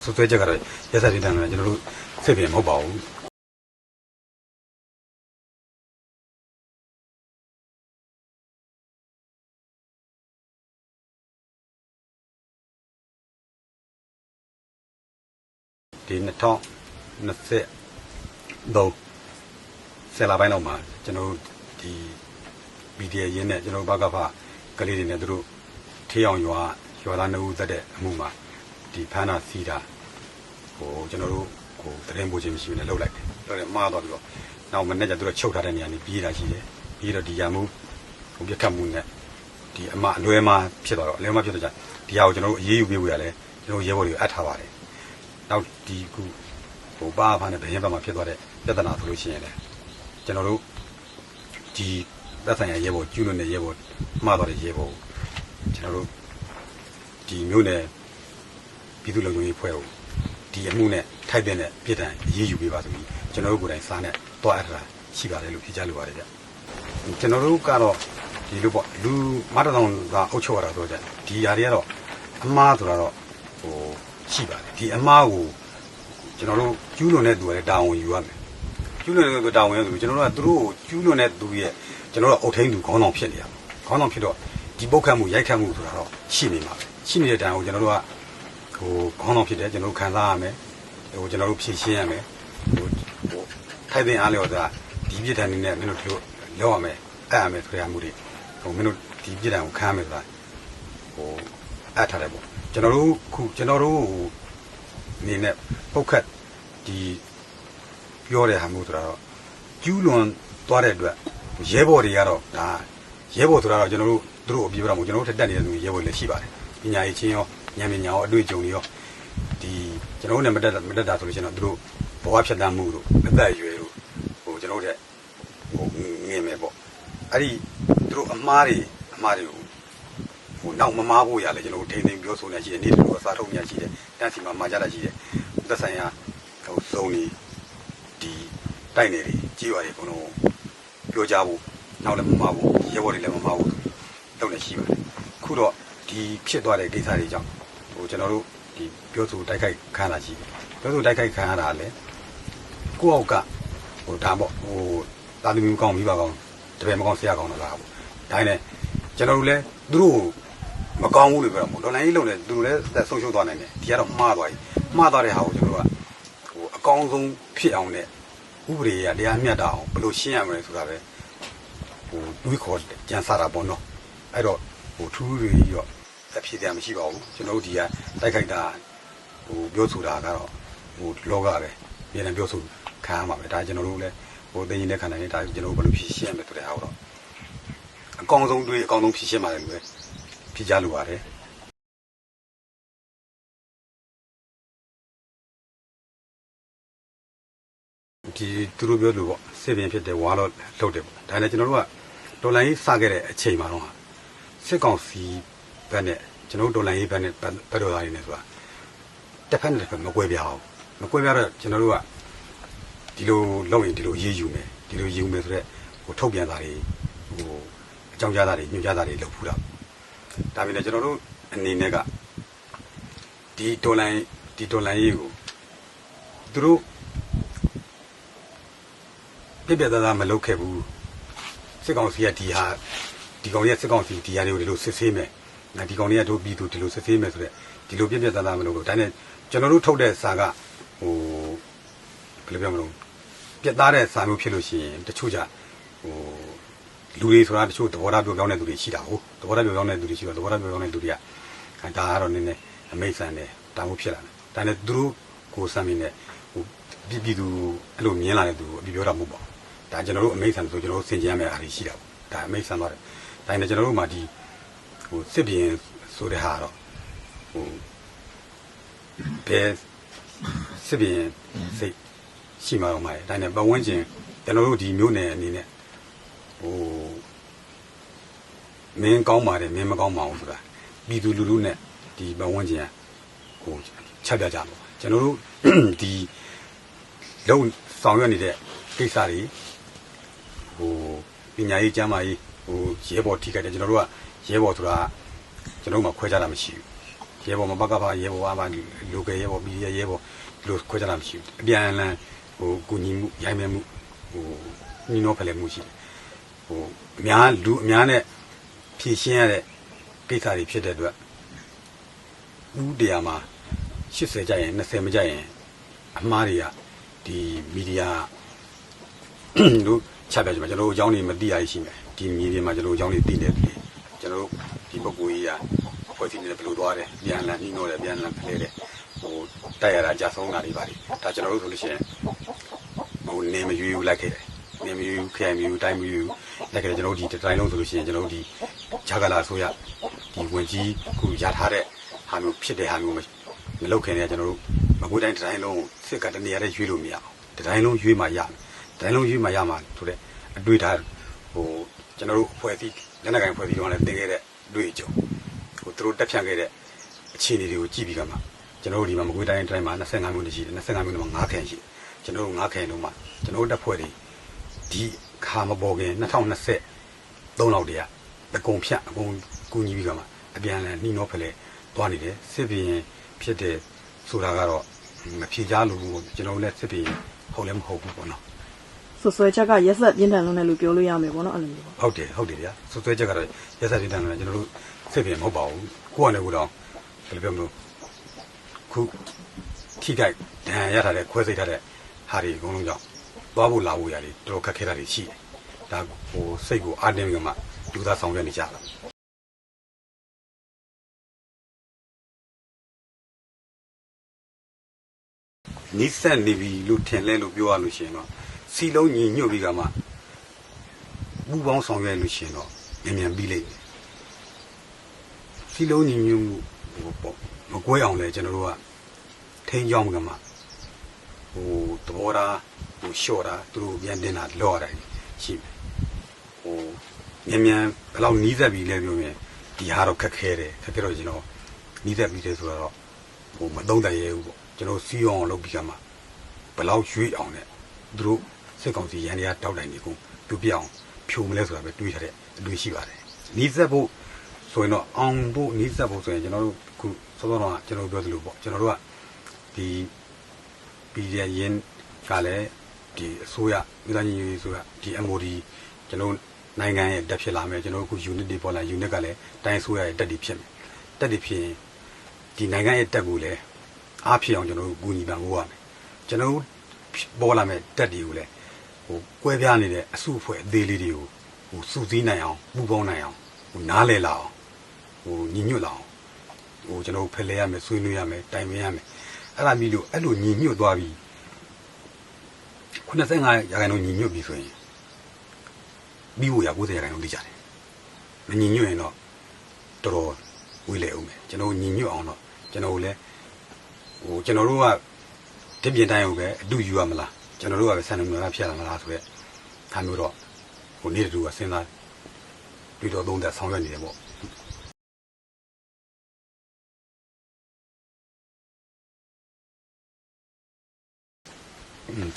ဆိုဆွဲချက်ကတော့ရက်ဆက်ဖြစ်တယ်ကျွန်တော်တို့စစ်ပြင်မဟုတ်ပါဘူးဒီ2023ဆယ်လပိုင်းလောက်မှာကျွန်တော်တို့ဒီ BDA ရင်းနဲ့ကျွန်တော်တို့ဘကဖကလေးတွေနဲ့တို့ထေးအောင်ရွာသားနှုတ်သက်တဲ့အမှုမှာဒီဖမ်းတာစီးတာကျွန်တော်တို့တရင်ပို့ခြင်းမရှိဘူးနဲ့လှုပ်လိုက်တယ်လှုပ်တယ်မှားသွားပြီးတော့နောက်မနေ့ကျသူတို့ချုပ်ထားတဲ့နေရာနေပြေးတာရှိတယ်ပြီးတော့ဒီရမှုပြတ်ခတ်မှုနဲ့ဒီအလွဲမှာဖြစ်သွားတော့အလွဲမှာဖြစ်တော့ဒီဟာကိုကျွန်တော်တို့အေးအေးယူပေးဖို့ရလဲကျွန်တော်ရဲဘော်တွေကိုအပ်ထားပါတယ်နောက်ဒီခုပါဖားနဲ့ဘယ်ရင်ဘက်မှာဖြစ်သွားတဲ့ပြဿနာဆိုလို့ရှိရင်လည်းကျွန်တော်တို့ဒီသက်ဆိုင်ရာရဲဘော်ကျူးလွန်တဲ့ရဲဘော်မှားသွားတဲ့ရဲဘော်ကျွန်တော်တို့ဒီမျိုးနဲ့ပြည်သူ့လုံခြုံရေးဖွဲ့ကိုဒီအမှုနဲ့ထိုက်တဲ့ပြည်တိုင်အရေးယူပေးပါဆိုပြီးကျွန်တော်တို့ကိုယ်တိုင်စားနဲ့တွားအပ်တာရှိပါတယ်လို့ဖြေကြားလိုပါတယ်ဗျကျွန်တော်တို့ကတော့ဒီလိုပေါ့လူမတတောင်ကအုပ်ချုပ်ရတာဆိုကြဒီຢာတွေကတော့အမားဆိုတာတော့ရှိပါတယ်ဒီအမားကိုကျွန်တော်တို့ကျူးလွန်တဲ့သူကလည်းတာဝန်ယူရမယ်ကျူးလွန်တဲ့သူတာဝန်ရဆိုကျွန်တော်တို့ကသူတို့ကိုကျူးလွန်တဲ့သူရဲ့ကျွန်တော်တို့အုပ်ထိန်းသူခေါင်းဆောင်ဖြစ်နေရမှာခေါင်းဆောင်ဖြစ်တော့ဒီပုတ်ခတ်မှုရိုက်ခတ်မှုဆိုတာတော့ရှိနေမှာပဲရှိနေတဲ့တိုင်ကိုကျွန်တော်တို့ကခေါင်းဆောင်ဖြစ်တယ်ကျွန်တော်တို့ခံစားရမယ်ကျွန်တော်တို့ဖြည့်ရှင်းရမယ်ထိုက်တဲ့အားလျော်စွာဒီပြည်တိုင်နဲ့မင်းတို့တို့လောက်ရမယ်အဲ့ရမယ်ဆိုရမှုတွေမင်းတို့ဒီပြည်တိုင်ကိုခံရမယ်ဆိုတာအပ်ထားတယ်ပေါ့ကျွန်တော်တို့အနေနဲ့ပုတ်ခတ်ဒီပြောတဲ့ဟာမျိုးဆိုတော့ကျူးလွန်သွားတဲ့အတွက်ရဲဘော်တွေကတော့ဒါရဲဘော်ဆိုတာတော့ကျွန်တော်တို့သူတို့အပြေပြောမှာကျွန်တော်တို့ထက်တက်နေတဲ့သူရဲဘော်တွေလည်းရှိပါတယ်ပညာရေးချင်းရောဉာဏ်ပညာရောအတွေ့အကြုံတွေရောဒီကျွန်တော်တို့နဲ့မတက်တာဆိုလို့ရှိရင်တော့သူတို့ဘဝဖြတ်တန်းမှုတို့အသက်အရွယ်တို့ကျွန်တော်တို့ငင်မယ်ပေါ့အဲ့ဒီသူတို့အမားတွေကိုနောက်မမားဖို့ရလဲကျွန်တော်တို့ထိန်ပြောဆိုနေရှိတယ်နေ့တူအစားထုတ်နေရှိတယ်တန်းစီမှာမှာကြတာရှိတယ်သက်ဆိုင်ရာစုံနေဒီတိုက်နေတွေကြီးရွာတွေဘုံလုံးပြောကြဖို့နောက်လည်းမမားဖို့ရဲဘော်တွေလည်းမမားဖို့လုပ်နေရှိပါတယ်ခုတော့ဒီဖြစ်သွားတဲ့ကိစ္စတွေကြောင့်ကျွန်တော်တို့ဒီပြောဆိုတိုက်ခိုက်ခံရတာရှိတယ်ပြောဆိုတိုက်ခိုက်ခံရတာလည်းကိုယ့်အောက်ကဒါပေါ့တာသမီမကောင်းမိဘကောင်းတပည့်မကောင်းဆရာကောင်းတော့လားပေါ့ဒါနဲ့ကျွန်တော်တို့လည်းသူတို့မကောင်းဘူးလို့ပြောတော့ဒေါ်လာကြီးလုံးတယ်သူတို့လည်းသက်ဆုံးရှုံးသွားနိုင်တယ်ဒီကတော့မှားသွားတဲ့ဟာကိုကျွန်တော်တို့ကအကောင်းဆုံးဖြစ်အောင်နဲ့ဥပဒေရတရားမျှတအောင်ဘယ်လိုရှင်းရမလဲဆိုတာပဲတွေးခေါ်ကြံစားတာပေါ့နော်အဲ့တော့ထူးတွေရောအဖြစ်တရားမရှိပါဘူးကျွန်တော်တို့ဒီကတိုက်ခိုက်တာပြောဆိုတာကတော့လောကပဲပြည်နယ်ပြောဆိုခံရမှာပဲဒါကျွန်တော်တို့လည်းသိရင်လည်းခံနိုင်တယ်ဒါကျွန်တော်တို့ဘယ်လိုဖြေရှင်းရမလဲဆိုတဲ့ဟာတော့အကောင်းဆုံးတွေးအကောင်းဆုံးဖြေရှင်းပါတယ်လို့ပဲဖြေကြားလိုပါတယ်ဒီသူတို့ပြောလို့ပေါ့စစ်ပင်ဖြစ်တယ်ဝါတော့လှုပ်တယ်ပေါ့ဒါနဲ့ကျွန်တော်တို့ကဒေါ်လာကြီးစခဲ့တဲ့အချိန်မှာတော့စစ်ကောင်စီဘက်နဲ့ကျွန်တော်တို့ဒေါ်လာကြီးဘက်နဲ့ဘက်တော်သားတွေနဲ့ဆိုတာတစ်ဖက်နဲ့တစ်ဖက်မကွဲပြားအောင်မကွဲပြားတော့ကျွန်တော်တို့ကဒီလိုလုပ်ရင်ဒီလိုရေးယူမယ်ဒီလိုရေးယူမယ်ဆိုတော့ထုတ်ပြန်တာတွေအကြောင်းကြားတာတွေညွှန်ကြားတာတွေလုပ်ဖူးတာဒါပေမဲ့ကျွန်တော်တို့အနေနဲ့ကဒီဒေါ်လာကြီးကိုသူတို့ပြပြသားသားမလုပ်ခဲ့ဘူးစစ်ကောင်စီကဒီကောင်ရဲ့စစ်ကောင်စီဒီဟာတွေကိုဒီလိုစစ်ဆေးမယ်ဒီကောင်တွေကတို့ပြည်သူဒီလိုစစ်ဆေးမယ်ဆိုတော့ဒီလိုပြပြသားသားမလုပ်လို့ဒါနဲ့ကျွန်တော်တို့ထုတ်တဲ့စာကဘယ်လိုပြောမလို့ပြတ်သားတဲ့စာမျိုးဖြစ်လို့ရှိရင်တချို့လူတွေဆိုတာတချို့သဘောထားပြောင်းတဲ့သူတွေရှိတာဟုတ်သဘောထားပြောင်းတဲ့သူတွေရှိတော့သဘောထားပြောင်းတဲ့သူတွေကဒါကတော့နည်းနည်းအမိတ်ဆန်တယ်တာမှုဖြစ်လာတယ်ဒါနဲ့သူတို့ကိုစမ်းမိနဲ့ပြည်သူအဲ့လိုမြင်လာတဲ့သူအပြပြောတာမဟုတ်ပါဘူးဒါကျွန်တော်တို့အမိတ်ဆန်ဆိုကျွန်တော်တို့ဆင်ကျင်ရမယ့်အားတွေရှိတာပေါ့ဒါအမိတ်ဆန်သွားတယ်ဒါနဲ့ကျွန်တော်တို့မှဒီစစ်ပြင်ဆိုတဲ့ဟာတော့ဘယ်စစ်ပြင်စိတ်ရှိမှာတော့မှာဒါနဲ့ပတ်ဝန်းကျင်ကျွန်တော်တို့ဒီမျိုးနယ်အနေနဲ့မင်းကောင်းပါတယ်မင်းမကောင်းပါဘူးဆိုတာပြည်သူလူထုနဲ့ဒီပတ်ဝန်းကျင်ချက်ပြကြမှာကျွန်တော်တို့ဒီလုံဆောင်ရွက်နေတဲ့ကိစ္စတွေပညာရေးကျန်းမာရေးရဲဘော်ထိခိုက်တယ်ကျွန်တော်တို့ကရဲဘော်ဆိုတာကျွန်တော်တို့မှခွဲခြားတာမရှိဘူး ရဲဘော်မှာဘကဖရဲဘော်အမှလူကရဲဘော်ပြည်ရဲဘော်လူခွဲကြတာမရှိဘူးအပြန်လန်ဟိုကုညီမှုရိုင်းမဲမှုဟိုညီနောဖလှယ်မှုရှိတယ်ဟိုအများလူအများနဲ့ဖြည့်ရှင်းရတဲ့ကိစ္စတွေဖြစ်တဲ့အတွက်ဦးတရားမှာ80ကျရင်20မကျရင်အမှားတွေကဒီမီဒီယာတို့ချပြကြမှာကျွန်တော်တို့အကြောင်းတွေမသိရရှိမယ်ဒီမီဒီယာမှာကျွန်တော်တို့အကြောင်းတွေသိနေတယ်ကျွန်တော်တို့ဒီပုဂ္ဂိုလ်ကြီးကဖွဲ့စည်းနေတယ်ဘယ်လိုသွားတယ်ပြန်လည်နှီးနှောတယ်ပြန်လည်ဖလဲတယ်ဟိုတိုက်ရတာကြာဆုံးတာတွေပါလေဒါကျွန်တော်တို့ဆိုလို့ရှိရင်ဟိုနေမရွေးဘူးလိုက်ခဲ့တယ်နေမရွေးဘူးခဲမရွေးဘူးတိုင်းမရွေးဘူးလိုက်ခဲ့တယ်ကျွန်တော်တို့ဒီတိုင်းလုံးဆိုလို့ရှိရင်ကျွန်တော်တို့ဒီဂျာဂလာဆိုရဒီဝင်ကြီးခုရထားတဲ့ဟာမျိုးဖြစ်တဲ့ဟာမျိုးမလုပ်ခင်တည်းကကျွန်တော်တို့မကွေးတိုင်းတိုင်းလုံးစစ်ကတနေရာနဲ့ရွေးလို့မရအောင်တိုင်းလုံးရွေးမှရမယ်တိုင်းလုံးရွေးမှရမှာဆိုတဲ့အတွေ့ထားဟိုကျွန်တော်တို့အဖွဲ့အစည်းလက်နက်ကိုင်အဖွဲ့အစည်းတော့လည်းတင်ခဲ့တဲ့တွေ့အကြုံဟိုသူတို့တက်ဖြန့်ခဲ့တဲ့အခြေအနေတွေကိုကြည့်ပြီးကမှကျွန်တော်တို့ဒီမှာမကွေးတိုင်းတိုင်းမှာ25မိနစ်ရှိတယ်25မိနစ်မှာ9ခန့်ရှိတယ်ကျွန်တော်တို့9ခန့်လုံးမှာကျွန်တော်တို့တက်ဖွဲ့တွေဒီခါမပေါ်ခင်2023လောက်တည်းကအကုန်ဖြတ်အကုန်ကူညီပြီးကမှအပြန်လည်နှီးနှောဖလဲသွားနေတယ်စစ်ပင်ဖြစ်တဲ့ဆိုတာကတော့မဖြေချလို့ကျွန်တော်လည်းစစ်ပင်ဟုတ်လည်းမဟုတ်ဘူးပေါ့နော်ဆွဲချက်ကရက်ဆက်ပြင်းထန်လုံးနဲ့လို့ပြောလို့ရမယ်ပေါ့နော်အဲ့လိုမျိုးပေါ့ဟုတ်တယ်ဗျာဆွဲချက်ကတော့ရက်ဆက်ပြင်းထန်လုံးနဲ့ကျွန်တော်တို့စစ်ပင်မဟုတ်ပါဘူးကိုကလည်းကိုတော့ဘယ်လိုပြောမလို့ခုထိခိုက်ဒဏ်ရာရထားတဲ့ခွဲစိတ်ထားတဲ့ဟာတွေအကုန်လုံးကြောင့်သွားဖို့လာဖို့ရတယ်တော်တော်ခက်ခဲတာတွေရှိတယ်ဒါဟိုစိတ်ကိုအားတင်းပြီးမှလူသားဆောင်ရွက်နေကြတာနိစ္စနေပြီလို့ထင်လဲလို့ပြောရလို့ရှိရင်တော့စီလုံးညီညွတ်ပြီးကမှပူပေါင်းဆောင်ရွက်လို့ရှိရင်တော့မြန်ပြီးလိမ့်မယ်စီလုံးညီညွတ်မှုဟိုပေါ့မကွဲအောင်လဲကျွန်တော်တို့ကထိန်းကြောင်းကမှဟိုသဘောထားဟိုလျှော့တာသူတို့ပြန်တင်တာလော့ရတယ်ရှိမယ်ဟိုမြန်ဘယ်လောက်နီးစပ်ပြီးလဲပြောရင်ဒီဟာတော့ခက်ခဲတယ်ခက်ခဲတော့ကျွန်တော်နီးစပ်ပြီးတယ်ဆိုတော့ဟိုမသုံးတတ်ရဲဘူးပေါ့ကျွန်တော်စီးအောင်လုပ်ပြီးကမှဘယ်လောက်ရွေးအောင်လဲသူတို့စစ်ကောင်စီရန်တွေကတောက်တိုင်နေကုန်သူပြအောင်ဖြိုမလဲဆိုတာပဲတွေးထားတဲ့အတွေ့ရှိပါတယ်နီးစပ်ဖို့ဆိုရင်တော့အောင်ဖို့နီးစပ်ဖို့ဆိုရင်ကျွန်တော်တို့ခုစောစောတော့ကျွန်တော်ပြောသလိုပေါ့ကျွန်တော်တို့ကဒီပြည်ရရင်ကလည်းဒီအစိုးရပြည်ထောင်စုအစိုးရဒီ MOD ကျွန်တော်နိုင်ငံရဲ့တက်ဖြစ်လာမယ်ကျွန်တော်အခု unit တွေပေါ်လာ unit ကလည်းတိုင်းအစိုးရရဲ့တက်တွေဖြစ်မယ်တက်တွေဖြစ်ရင်ဒီနိုင်ငံရဲ့တက်ကိုလည်းအားဖြစ်အောင်ကျွန်တော်တို့ကူညီပံ့ပိုးရမယ်ကျွန်တော်ပေါ်လာမယ်တက်တွေကိုလည်းဟိုကွဲပြားနေတဲ့အစုအဖွဲ့အသေးလေးတွေကိုဟိုစုစည်းနိုင်အောင်ပူးပေါင်းနိုင်အောင်ဟိုနားလည်လာအောင်ဟိုညီညွတ်လာအောင်ဟိုကျွန်တော်ဖလှယ်ရမယ်ဆွေးနွေးရမယ်တိုင်ပင်ရမယ်အဲ့ဒါမျိုးလို့အဲ့လိုညီညွတ်သွားပြီး95%ရာခိုင်နှုန်းညီညွတ်ပြီးဆိုရင်ပြီးဖို့ရ90%ရာခိုင်နှုန်းသိကြတယ်မညီညွတ်ရင်တော့တော်တော်ဝေးလေအောင်မယ်ကျွန်တော်ညီညွတ်အောင်တော့ကျွန်တော်လည်းဟိုကျွန်တော်တို့ကတပြင်းတိုင်းကိုပဲအတူယူရမလားကျွန်တော်တို့ကပဲဆန်နေမှာဖြစ်ရမလားဆိုရက်ဒါမျိုးတော့ဟိုနေ့တူကစဉ်းစားပြီးတော့သုံးသက်ဆောင်ရွက်နေတယ်ပေါ့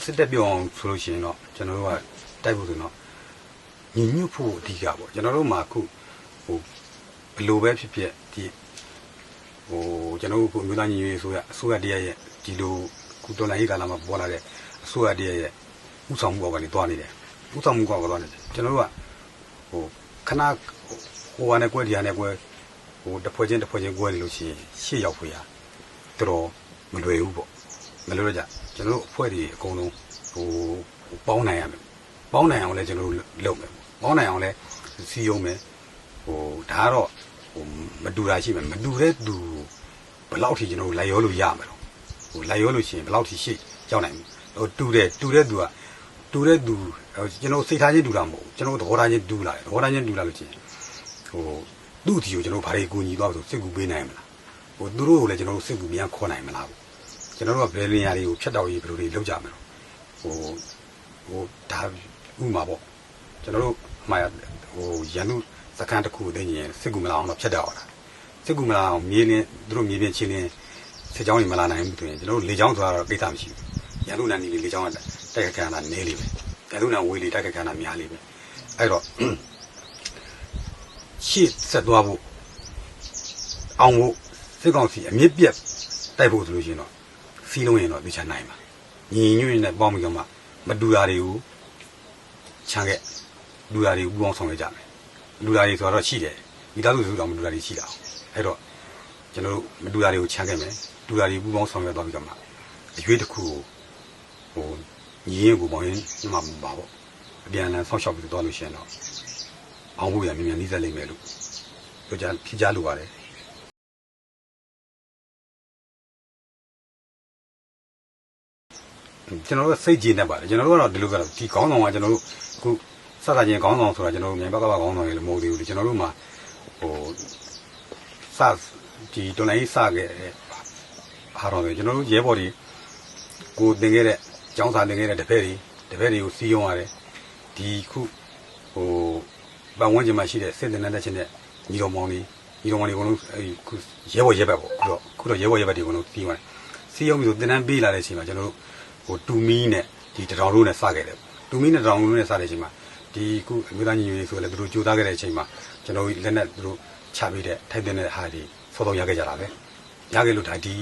စစ်တပ်ပြောအောင်ဆိုလို့ရှိရင်တော့ကျွန်တော်တို့ကတိုက်ဖို့ဆိုတော့ညီညွတ်ဖို့အဓိကပေါ့ကျွန်တော်တို့မှာခုဟိုဘယ်လိုပဲဖြစ်ဖြစ်ဒီဟိုကျွန်တော်တို့ခုမြို့သားညီညွတ်ရေးအစိုးရတရားရဲ့ဒီလိုခုတော်လိုင်းကာလမှာပေါ်လာတဲ့အစိုးရတရားရဲ့ဥဆောင်မှုအောက်ကနေတွားနေတယ်ဥဆောင်မှုအောက်ကတွားနေတယ်ကျွန်တော်တို့ကဟိုခဏဟိုကနေကွဲဒီကနေကွဲဟိုတစ်ဖွဲ့ချင်းကွဲနေလို့ရှိရင်ရှေ့ရောက်ဖွေရတော်တော်မလွယ်ဘူးပေါ့မလွယ်တော့ကြကျွန်တော်တို့အဖွဲ့တွေအကုန်လုံးဟိုပေါင်းနိုင်ရမယ်ပေါင်းနိုင်အောင်လည်းကျွန်တော်တို့လုပ်မယ်ပေါင်းနိုင်အောင်လည်းစီယုံမယ်ဟိုဒါကတော့ဟိုမတူတာရှိမယ်မတူတဲ့သူဘယ်လောက်ထိကျွန်တော်တို့လိုက်ရောလို့ရမယ်တော့ဟိုလိုက်ရောလို့ရှိရင်ဘယ်လောက်ထိရှေ့ရောက်နိုင်ဟိုတူတဲ့သူကကျွန်တော်စိတ်ထားချင်းတူတာမဟုတ်ကျွန်တော်သဘောထားချင်းတူလာတယ်သဘောထားချင်းတူလာလို့ရှိရင်ဟိုသူ့အတီကိုကျွန်တော်ဘာတွေကူညီသွားဆိုစစ်ကူပေးနိုင်မလားဟိုသူတို့ကိုလည်းကျွန်တော်တို့စစ်ကူမြန်ခေါ်နိုင်မလားကျွန်တော်တို့ကဘယ်လင်ယာတွေကိုဖြတ်တောက်ရေးဘယ်လိုတွေလုပ်ကြမလဲဟိုဒါဥမာပေါ့ကျွန်တော်တို့မှာဟိုရန်သူစကန်တစ်ခုသိရင်စစ်ကူမလာအောင်တော့ဖြတ်တောက်ရတာစစ်ကူမလာအောင်မြေလင်းသူတို့မြေပြင်ချင်းလင်းစစ်ကြောင်းတွေမလာနိုင်ဘူးဆိုရင်ကျွန်တော်တို့လေကြောင်းသွားတော့ကိစ္စမရှိဘူးရန်သူနန်ဒီလေကြောင်းကတိုက်ခတ်ခါနေလိမ့်မယ်ရန်သူနန်ဝေးလေတိုက်ခတ်ခါများလိမ့်မယ်အဲ့တော့ရှေ့ဆက်သွားဖို့အောင်ဖို့ စစ်ကောင်စီအမြင့်ပြတ်တိုက်ဖို့ဆိုလို့ရှိရင်တော့စီးလုံးရင်တော့သိချနိုင်ပါညီညွတ်နဲ့ပေါင်းပြီးတော့မှမတူတာတွေကိုခြံခဲ့လူသားတွေဥပေါင်းဆောင်ရကြမယ်လူသားတွေဆိုတော့ရှိတယ်မိသားစုစုတော်မတူတာတွေရှိတာအဲ့တော့ကျွန်တော်တို့မတူတာတွေကိုခြံခဲ့မယ်လူသားတွေဥပေါင်းဆောင်ရသွားပြီးတော့မှအရွေးတစ်ခုကိုညီရင်ကိုပေါင်းရင်မှမပါဘူးအပြန်အလှန်ဆောက်ရှောက်ပြီးတော့လို့ရှိရင်တော့အောင်ဖို့ရမြန်မြန်နှီးစက်လိမ့်မယ်လို့ပြောကြဖြစ်ကြလိုပါတယ်ကျွန်တော်တို့စိတ်ကြည်နေပါတယ်ကျွန်တော်တို့ကတော့ဒီလိုကတော့ဒီခေါင်းဆောင်ကကျွန်တော်တို့ခုစသချင်းခေါင်းဆောင်ဆိုတာကျွန်တော်တို့မြန်မာဘက်ကခေါင်းဆောင်ရေလို့မဟုတ်သေးဘူးလေကျွန်တော်တို့မှာဟိုစဒီတွန်လိုင်းစခဲ့ဟာတော့ကျွန်တော်တို့ရဲဘော်တွေကိုတင်ခဲ့တဲ့ကျောင်းစာတင်ခဲ့တဲ့တပည့်တွေကိုစီးရုံရတယ်ဒီခုဟိုပတ်ဝန်းကျင်မှာရှိတဲ့စစ်တင်တဲ့ချင်းတဲ့ညီတော်မောင်တွေအကုန်လုံးခုရဲဘော်ရဲဘက်ပေါ့ခုတော့ရဲဘော်ရဲဘက်တွေအကုန်လုံးစီးရတယ်စီးရုံပြီးဆိုတင်တန်းပေးလာတဲ့အချိန်မှာကျွန်တော်တို့ဟိုတူမီနဲ့ဒီတထောင်လုံးနဲ့စခဲ့တယ်တူမီနဲ့တထောင်လုံးနဲ့စတဲ့အချိန်မှာဒီခုအမျိုးသားညီညွတ်ရေးဆိုလည်းသူတို့ကြိုးစားခဲ့တဲ့အချိန်မှာကျွန်တော်လက်နဲ့သူတို့ချပေးတဲ့ထိုက်တဲ့ဟာတွေစောစောရခဲ့ကြတာပဲရခဲ့လို့ဒါဒီ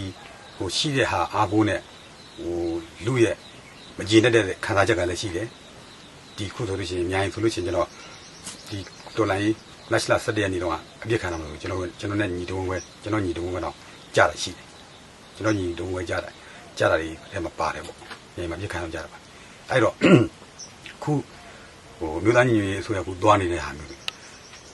ဟိုရှိတဲ့ဟာအားကိုးနဲ့ဟိုလူရဲ့မကြည်တဲ့ခံစားချက်ကလည်းရှိတယ်ဒီခုဆိုလို့ရှိရင်အများကြီးဆိုလို့ရှိရင်ကျွန်တော်ဒီဒေါ်လာကြီးလက်လာ7ရက်နေ့တော့အပြစ်ခံရမှာလို့ကျွန်တော်နဲ့ညီတုံးဝဲကျွန်တော်ညီတုံးဝဲတော့ကြားတာရှိတယ်ကျွန်တော်ညီတုံးဝဲကြားတာတွေအဲမှာပါတယ်ပေါ့ညီမပြစ်ခံရကြတာပါအဲ့တော့ခုဟိုမြို့သားညီညွတ်ရေးဆိုရခုသွားနေတဲ့ဟာမျိုးတွေ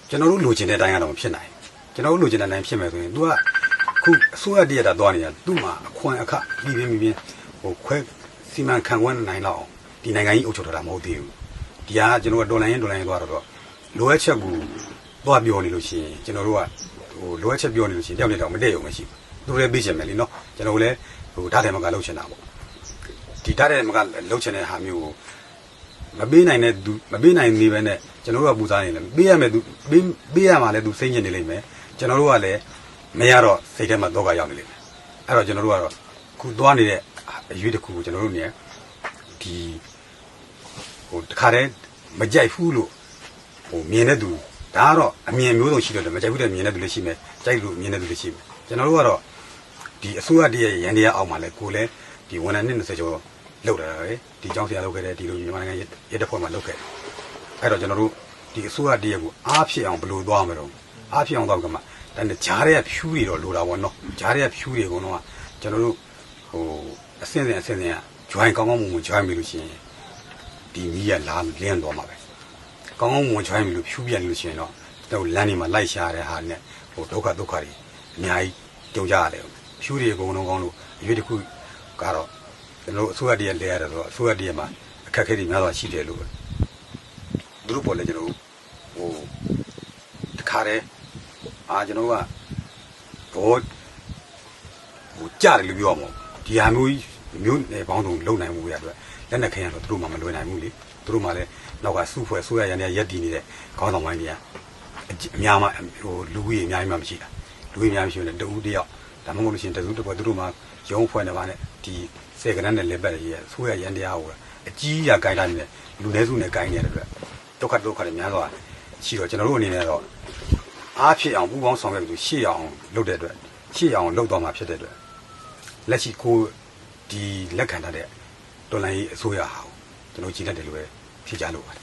ကျွန်တော်တို့လိုချင်တဲ့အတိုင်းကတော့မဖြစ်နိုင်ကျွန်တော်တို့လိုချင်တဲ့အတိုင်းဖြစ်မယ်ဆိုရင် तू ကခုအစိုးရတည်းရတာသွားနေတာသူ့မှာအခွင့်အခပြီးပြင်းဟိုခွဲစီမံခန့်ခွဲနိုင်တော့ဒီနိုင်ငံကြီးအုပ်ချုပ်တာမဟုတ်သေးဘူးဒီဟာကျွန်တော်ကဒေါ်လာရင်းသွားတော့လိုအပ်ချက်ကိုသွားပြောနေလို့ရှိရင်ကျွန်တော်တို့ကဟိုလိုအပ်ချက်ပြောနေလို့ရှိရင်တယောက်နဲ့တော့မတည့်ရုံမရှိဘူးသူလည်းပြီးချင်မယ်လीနော်ကျွန်တော်လည်းဟိုဓာတ်တယ်မကလှုပ်ချင်တာပေါ့ဒီဓာတ်တယ်မကလှုပ်ချင်တဲ့ဟာမျိုးကိုမပေးနိုင်တဲ့သူမပေးနိုင်နေပဲနဲ့ကျွန်တော်တို့ကပူစားနေတယ်ပေးရမယ်သူပေးရမှာလဲသူစိတ်ညစ်နေလိမ့်မယ်ကျွန်တော်တို့ကလည်းမရတော့စိတ်ထဲမှာတော့ကရောက်နေလိမ့်မယ်အဲ့တော့ကျွန်တော်တို့ကတော့ခုသွားနေတဲ့အရွေးတစ်ခုကိုကျွန်တော်တို့နေဒီဟိုတခါတည်းမကြိုက်ဘူးလို့ဟိုမြင်တဲ့သူဒါကတော့အမြင်မျိုးစုံရှိတယ်မကြိုက်ဘူးတဲ့မြင်တဲ့သူလည်းရှိမယ်ကြိုက်လို့မြင်တဲ့သူလည်းရှိမယ်ကျွန်တော်တို့ကတော့ဒီအစိုးရတည်းရဲ့ရန်တရားအောက်မှာလဲကိုလည်းဒီဝန်ထမ်း20ကျော်လောက်တာပဲဒီကျောင်းဆရာလုပ်ခဲ့တဲ့ဒီလိုမြန်မာနိုင်ငံရဲတပ်ဖွဲ့မှာလုပ်ခဲ့အဲ့တော့ကျွန်တော်တို့ဒီအစိုးရတည်းရဲ့ကိုအားဖြစ်အောင်ဘယ်လိုသွားမလို့အားဖြစ်အောင်သွားကြမှာဒါနဲ့ဂျားတွေကဖြူးတွေတော့လိုတာပေါ့နော်ဂျားတွေကဖြူးတွေအကုန်လုံးကကျွန်တော်တို့ဟိုအစင်းစင်က join ကောင်းကောင်းမွန်မွန် join ပြီလို့ရှိရင်ဒီမီးရလာလင်းသွားမှာပဲကောင်းကောင်းမွန် join ပြီလို့ဖြူးပြလို့ရှိရင်တော့လမ်းတွေမှာလိုက်ရှာတဲ့ဟာနဲ့ဟိုဒုက္ခတွေအများကြီးကြုံကြရတယ်ဖြူးတွေအကုန်လုံးကောင်းလို့ရွေးတစ်ခုကတော့ကျွန်တော်အစိုးရတည်းလဲရတယ်ဆိုတော့အစိုးရတည်းမှာအခက်အခဲတွေများစွာရှိတယ်လို့သူတို့ပေါ်လဲကျွန်တော်ဟိုတခါတည်းကျွန်တော်ကဘောဟိုကြားတယ်လို့ပြောမှာဒီဟာမျိုးနယ်ပေါင်းစုံလုံနိုင်မှုရအတွက်လက်နက်ခဲရတော့သူတို့မှမလွယ်နိုင်ဘူးလေသူတို့မှလည်းနောက်ကစုဖွဲ့ဆိုရရန်ရက်တည်နေတဲ့ခေါင်းဆောင်ပိုင်းတွေကအများမှဟိုလူကြီးအများကြီးမှမရှိတာလူကြီးအများမရှိဘူးလေတဦးတယောက်ဒါမှမဟုတ်လို့ရှိရင်တစုတစ်ခွက်သူတို့မှရုံးဖွဲ့နေပါနဲ့ဒီစေကနန်းနဲ့လက်ပတ်ရည်ဆိုရရန်တရားဟိုအကြီးရဂိုင်းတိုင်းနဲ့လူနည်းစုနဲ့ဂိုင်းနေတဲ့အတွက်ဒုက္ခတွေများစွာရှိတော့ကျွန်တော်တို့အနေနဲ့တော့အားဖြစ်အောင်ပူပေါင်းဆောင်ရွက်ပြီးရှေ့အောင်လုပ်တဲ့အတွက်ရှေ့အောင်လုပ်သွားမှာဖြစ်တဲ့အတွက်လက်ရှိကိုဒီလက်ခံထားတဲ့တော်လိုင်းအစိုးရဟာကျွန်တော်ကြည်တတ်တယ်လို့ပဲဖြေကြားလိုပါတယ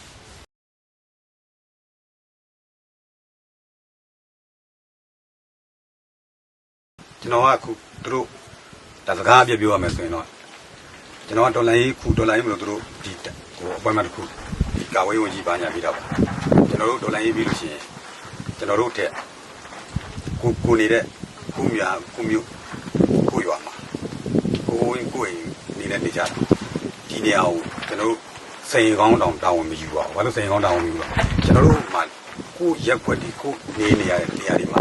်ကျွန်တော်ကအခုသူတို့ဒါစကားအပြပြောရမယ်ဆိုရင်တော့ကျွန်တော်ကတော်လိုင်းမလို့သူတို့ဒီဟိုအပိုင်းမှတစ်ခုဒီကာဝေးဝင်ကြီးပါညာပြီးတော့ကျွန်တော်တို့တော်လိုင်းပြီးလို့ရှိရင်ကျွန်တော်တို့တဲ့ကိုနေတဲ့ကိုမျိုးကိုရွာမှာကိုနေတဲ့နေကြတာဒီနေရာကိုကျွန်တော်တို့စိန်ကောင်းတောင်တာဝန်မယူပါဘူးဘာလို့စိန်ကောင်းတာဝန်မယူလဲကျွန်တော်တို့မှကိုရက်ွက်ဒီကိုနေရတဲ့နေရာတွေမှာ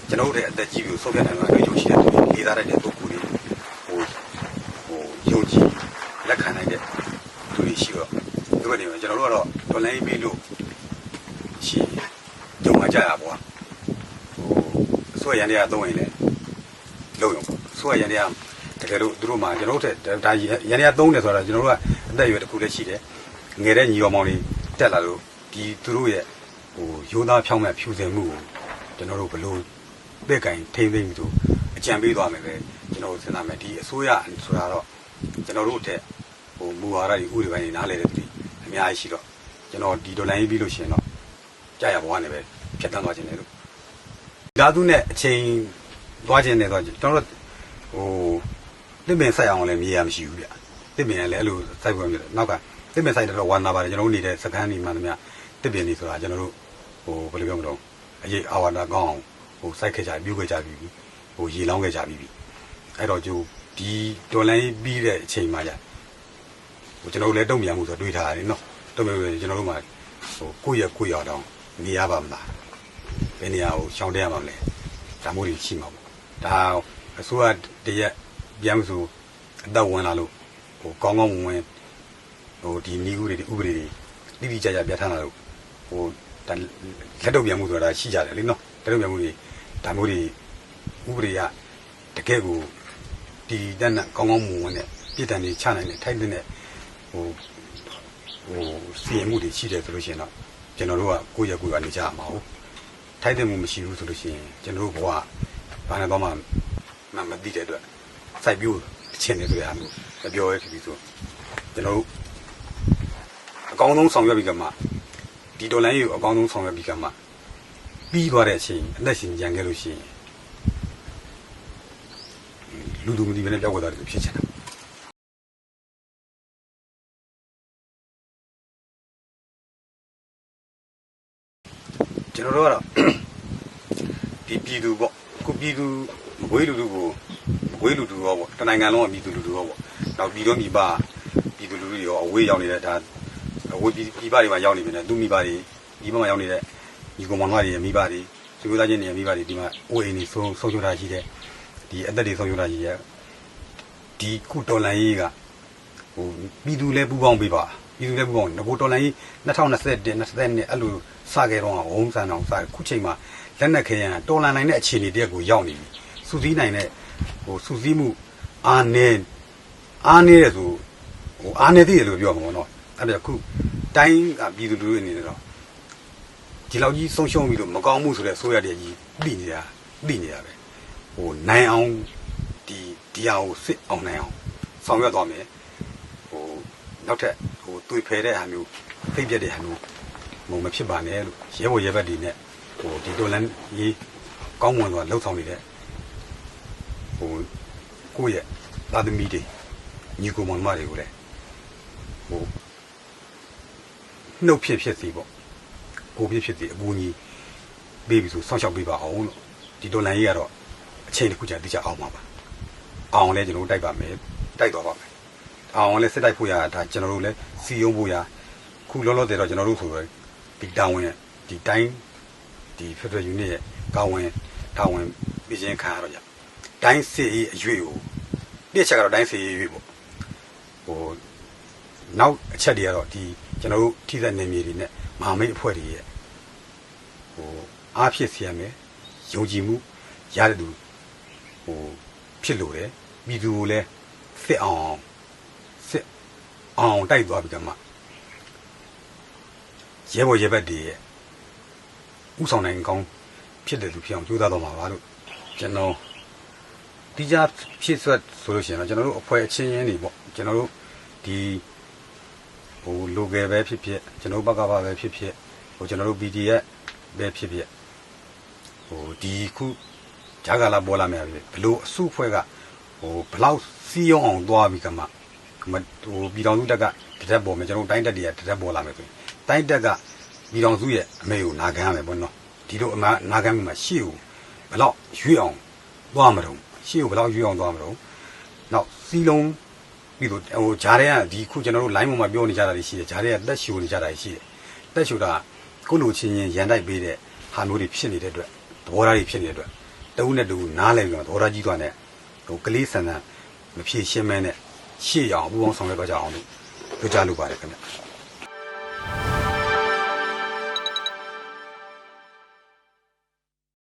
ကျွန်တော်တို့ရဲ့အသက်ကြီးပြီးဆုတ်ပြတ်နိုင်မှာရုပ်ရှိတဲ့သူတွေလေးစားတဲ့ပုဂ္ဂိုလ်တွေဟိုယုံကြည်လက်ခံနိုင်တဲ့သူတွေရှိတော့ဒီဘက်နေမှာကျွန်တော်တို့ကတော့တော်လိုင်းပြီးလို့ရှိကြုံကြရပါဘောဟိုဆွဲရန်တရားသုံးရင်လည်းလုံရုံဆွဲရန်တရားတကယ်လို့သူတို့မှကျွန်တော်တို့ဒါရန်တရားသုံးတယ်ဆိုတော့ကျွန်တော်တို့ကအသက်အရွယ်တစ်ခုလည်းရှိတယ်ငယ်တဲ့ညီတော်မောင်တွေတက်လာလို့ဒီသူတို့ရဲ့ဟိုရိုးသားဖြောင်းမဲ့ဖြူစင်မှုကိုကျွန်တော်တို့ဘလို့ တဲ့ကင်ထိမ့်သိမ့်ပြီးတော့အကြံပေးသွားမယ်ပဲကျွန်တော်စဉ်းစားမယ်ဒီအစိုးရဆိုတာတော့ကျွန်တော်တို့အထက်မူဝါဒတွေဥပဒေပိုင်းတွေနားလည်တဲ့သူတွေအများကြီးရှိတော့ကျွန်တော်ဒီဒေါ်လာရေးပြီးလို့ရှိရင်တော့ကြာရဘဝနဲ့ပဲဖြတ်တန်းသွားခြင်းတယ်လို့ဓာတုနဲ့အချိန်သွားခြင်းနဲ့တော့ကျွန်တော်တို့တစ်ပင်ဆိုင်အောင်လည်းမြေရမရှိဘူးဗျတစ်ပင်ကလည်းအဲ့လိုစိုက်ပွင့်ပြတယ်နောက်ကတစ်ပင်ဆိုင်တော့ဝါနာပါတယ်ကျွန်တော်တို့နေတဲ့စကန်းဒီမှန်သမျှတစ်ပင်တွေဆိုတာကျွန်တော်တို့ဘယ်လိုပြောမလို့အရေးအာဝါဒကောင်းအောင်စိုက်ခဲ့ကြပြုခဲ့ကြပြီးရေလောင်းခဲ့ကြပြီးအဲ့တော့ဒီဒေါ်လာရေးပြီးတဲ့အချိန်မှကျွန်တော်တို့လည်းတုံ့ပြန်မှုဆိုတွေးထားရတယ်နော်တုံ့ပြန်လို့ကျွန်တော်တို့မှကိုယ့်ရတောင်းနေရပါမလားဘယ်နေရာကိုရှောင်တက်ရမှာမလဲဒါမျိုးတွေရှိမှာပေါ့ဒါအစိုးရတရက်ပြန်ဆိုအသက်ဝင်လာလို့ကောင်းကောင်းဝင်ဒီနည်းဥတွေဥပဒေတွေတိတိကျကျပြဋ္ဌာန်းလာလို့ဒါလက်တော့ပြန်မှုဆိုတာရှိကြတယ်လေနော်လက်တော့ပြန်မှုတွေဒါမျိုးတွေဥပဒေကတကယ်ကိုဒီတက်နဲ့ကောင်းကောင်းဝင်တဲ့ပြည်တန်တွေချနိုင်တဲ့ထိုက်တဲ့စီရင်မှုတွေရှိတယ်ဆိုလို့ရှိရင်တော့ကျွန်တော်တို့ကကိုယ့်ရနေကြရမှာဟုတ်ထိုက်တဲ့မှုမရှိဘူးဆိုလို့ရှိရင်ကျွန်တော်တို့ဘဝဘာနဲ့တော့မှမသိတဲ့အတွက်စိုက်ပြိုးအချင်းတွေတွေ့ရမှုမပြောရဖြစ်ပြီးဆိုကျွန်တော်တို့အကောင်းဆုံးဆောင်ရွက်ပြီးကမှဒီဒေါ်လာရေးကိုအကောင်းဆုံးဆောင်ရွက်ပြီးကမှပြီးသွားတဲ့အချိန်အသက်ရှင်ကြံခဲ့လို့ရှိရင်လူသူမသိဘဲနဲ့ပြောက်ွက်သွားတယ်ဖြစ်ချင်တယ်ကျွန်တော်တို့ကတော့ဒီပြည်သူပေါ့ခုပြည်သူမကွေးလူကိုမကွေးလူရောပေါ့တနိုင်ငံလုံးကပြည်သူလူရောပေါ့နောက်ပြည်တော်မိဘပြည်သူလူတွေရောအဝေးရောက်နေတဲ့ဒါအဝေးပြည်ပတွေမှာရောက်နေပြီနဲ့သူမိဘတွေဒီဘက်မှာရောက်နေတဲ့ညီကောင်မောင်နှမတွေမိဘတွေသူတို့သားချင်းတွေမိဘတွေဒီမှာအိုးအိမ်တွေဆုံးရှုံးတာရှိတယ်ဒီအသက်တွေဆုံးရှုံးတာရှိတယ်ဒီခုဒေါ်လာရေးကပြည်သူလည်းပူပေါင်းပေးပါပြည်သူလည်းပူပေါင်းငကိုဒေါ်လာရေး2021 20နဲ့အဲ့လိုစခဲ့တော့ဝုန်းဆန်းအောင်စခုချိန်မှာလက်နက်ခဲရန်တော်လန်နိုင်တဲ့အခြေအနေတရက်ကိုရောက်နေပြီစူးစီးနိုင်တဲ့စူးစီးမှုအားနေတဲ့ဆိုအားနေသေးတယ်လို့ပြောမှာပေါ့နော်အဲ့ဒါခုတိုင်းကပြည်သူလူထုအနေနဲ့တော့ဒီလောက်ကြီးဆုံးရှုံးပြီးတော့မကောင်းမှုဆိုတဲ့ဆိုရတဲ့ကြီးပြီးနေတာပဲနိုင်အောင်ဒီဟာကိုစစ်အောင်နိုင်အောင်ဆောင်ရွက်သွားမယ်နောက်ထပ်တွေ့ဖယ်တဲ့ဟာမျိုးဖိတ်ပြတဲ့ဟာမျိုးမဖြစ်ပါနဲ့လို့ရဲဘော်ရဲဘက်တွေနဲ့ဒီဒေါ်လာရေးကောင်းမွန်စွာလှုပ်ဆောင်နေတဲ့ကိုယ့်ရဲ့သာသမီတွေညီကိုမောင်မတွေကိုလည်းနှုတ်ဖြစ်စီပေါ့ကိုဖြစ်စီအကူကြီးပေးပြီးဆိုစောင့်ရှောက်ပေးပါအောင်လို့ဒီဒေါ်လာရေးကတော့အချိန်တစ်ခုကြာတိကျအောင်ပါအောင်လဲကျွန်တော်တို့တိုက်ပါမယ်တိုက်သွားပါမယ်အောင်လဲစစ်တိုက်ဖို့ရဒါကျွန်တော်တို့လည်းစီယုံဖို့ရခုလောလောဆယ်တော့ကျွန်တော်တို့ဆိုတော့ဒီတာဝန်ဒီတိုင်းဒီ Federal Unit ရဲ့တာဝန်ပြည်ချင်းခံရတော့ကြတိုင်းစစ်ရေးအရွေကိုတစ်ချက်ကတော့တိုင်းစစ်ရေးအရွေပေါ့နောက်အချက်တွေကတော့ဒီကျွန်တော်တို့ထိသက်နေမြေတွေနဲ့မဟာမိတ်အဖွဲ့တွေရဲ့အားဖြစ်စီရမယ်ယုံကြည်မှုရတဲ့သူဖြစ်လို့တယ်ပြည်သူကိုလည်းစစ်အောင်တိုက်သွားပြီးတော့မှရဲဘော်ရဲဘက်တွေရဲ့ဥဆောင်နိုင်ကောင်းဖြစ်တယ်လို့ဖြစ်အောင်ကြိုးစားတော့မှာပါလို့ကျွန်တော်ဒီကြဖြစ်ဆွတ်ဆိုလို့ရှိရင်တော့ကျွန်တော်တို့အဖွဲ့အချင်းချင်းတွေပေါ့ကျွန်တော်တို့ဒီလိုကယ်ပဲဖြစ်ဖြစ်ကျွန်တော်ဘက်ကပဲဖြစ်ဖြစ်ကျွန်တော်တို့ PDF ပဲဖြစ်ဖြစ်ဒီခုဂျာကာလာပေါ်လာမယ်ဘလို့အစုအဖွဲ့ကဘလောက်စီးရုံအောင်သွားပြီးကမှပြည်တော်စုတက်ကတရက်ပေါ်မယ်ကျွန်တော်တိုင်းတက်တွေကတရက်ပေါ်လာမယ်ဆိုရင်တိုင်းတက်ကပြည်တော်စုရဲ့အမေကိုနာခံရမယ်ပေါ့နော်ဒီလိုအမနာခံပြီးမှရှေ့ကိုဘလောက်ရွေ့အောင်သွားမလို့ရှေ့ကိုဘလောက်ရွေ့အောင်သွားမလို့နောက်စီးလုံးပြီးတော့ဂျားတွေကဒီခုကျွန်တော်တို့ line ပေါ်မှာပြောနေကြတာတွေရှိတယ်ဂျားတွေကတက်ရှိုနေကြတာရှိတယ်တက်ရှိုတာကိုလိုချင်းရန်တိုက်ပေးတဲ့ဟာမျိုးတွေဖြစ်နေတဲ့အတွက်သဘောထားတွေဖြစ်နေတဲ့အတွက်တဦးနဲ့တဦးနားလည်ပြီးတော့သဘောထားကြီးသွားတဲ့ကလေးဆန်ဆန်မဖြည့်ရှင်းမဲနဲ့ရှေ့ရအောင်ပူပေါင်းဆောင်ရွက်ကြအောင်လို့ပြောကြလိုပါတယ်ခင်ဗျ